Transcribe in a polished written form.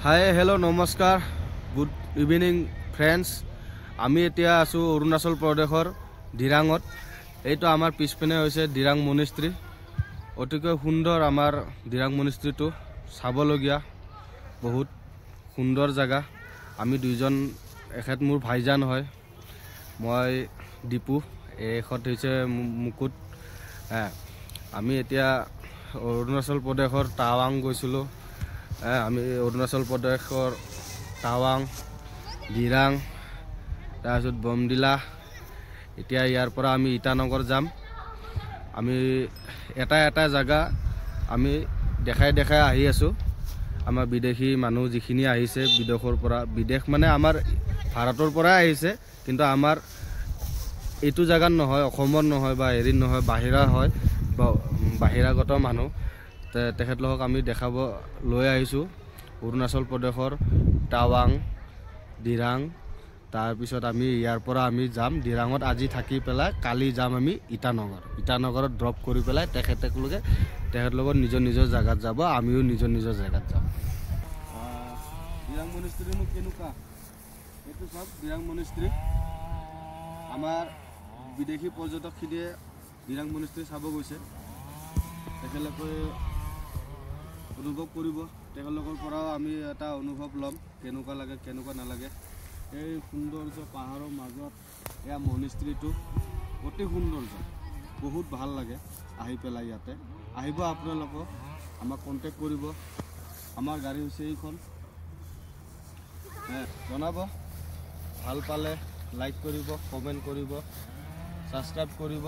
Hi hello' নমস্কাৰ good evening friends. আমি এতিয়া আছোঁ অৰুণাচল প্ৰদেশৰ দিৰাঙত। এইটো আমাৰ পিছপিনে হৈছে দিৰাং মনিষ্ট্ৰী। অতিকৈ সুন্দৰ আমাৰ দিৰাং মনিষ্ট্ৰীটো, চাবলগীয়া বহুত সুন্দৰ জেগা। আমি দুইজন, এখেত মোৰ ভাইজান হয়, মই দীপু, এখেত হৈছে মুকুট। আমি এতিয়া অৰুণাচল প্ৰদেশৰ টাৱাং গৈছিলোঁ। আমি অৰুণাচল প্ৰদেশৰ টাৱাং, দিৰাং, তাৰপিছত বমডিলা। এতিয়া ইয়াৰ পৰা আমি ইটানগৰ যাম। আমি এটা জেগা আমি দেখাই আহি আছোঁ। আমাৰ বিদেশী মানুহ যিখিনি আহিছে বিদেশৰ পৰা, বিদেশ মানে আমাৰ ভাৰতৰ পৰাই আহিছে, কিন্তু আমাৰ এইটো জেগাত নহয়, অসমৰ নহয় বা হেৰিত নহয়, বাহিৰা হয়, বাহিৰাগত মানুহ। তেখেতলোকক আমি দেখাব লৈ আহিছোঁ অৰুণাচল প্ৰদেশৰ টাৱাং, দিৰাং। তাৰপিছত আমি ইয়াৰ পৰা আমি যাম দিৰাঙত আজি থাকি পেলাই, কালি যাম আমি ইটানগৰত ড্ৰপ কৰি পেলাই তেখেতলোকৰ নিজৰ জেগাত যাব, আমিও নিজৰ জেগাত যাম। দিৰাং মনিষ্ট্ৰীনো কেনেকুৱা, এইটো চব দিৰাং মনিষ্ট্ৰী। আমাৰ বিদেশী পৰ্যটকখিনিয়ে দিৰাং মনিষ্ট্ৰী চাব গৈছে। তেখেতলোকে অনুভৱ কৰিব, তেখেতলোকৰ পৰাও আমি এটা অনুভৱ ল'ম, কেনেকুৱা লাগে কেনেকুৱা নালাগে। এই সৌন্দৰ্য পাহাৰৰ মাজত এয়া মনিষ্ট্ৰীটো অতি সৌন্দৰ্য, বহুত ভাল লাগে আহি পেলাই। ইয়াতে আহিব আপোনালোকক, আমাক কণ্টেক্ট কৰিব। আমাৰ গাড়ী হৈছে এইখন। জনাব, ভাল পালে লাইক কৰিব, কমেণ্ট কৰিব, ছাবস্ক্ৰাইব কৰিব।